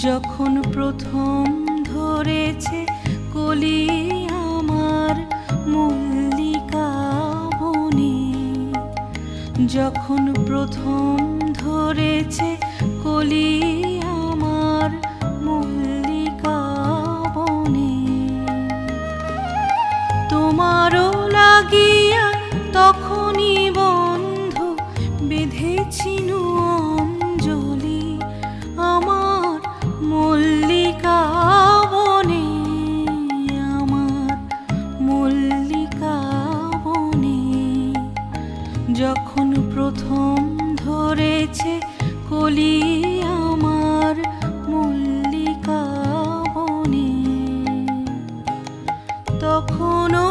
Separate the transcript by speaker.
Speaker 1: যখন প্রথম ধরেছে কলি আমার মল্লিকা বনে, যখন প্রথম ধরেছে কলি আমার মল্লিকা বনে, তোমারও লাগিয়া তখনই বন্ধু বেঁধেছিনু অঞ্জলি আমার মল্লিকা বনে, আমার মল্লিকা বনে। যখন প্রথম ধরেছে কলি আমার মল্লিকা বনে, তখনও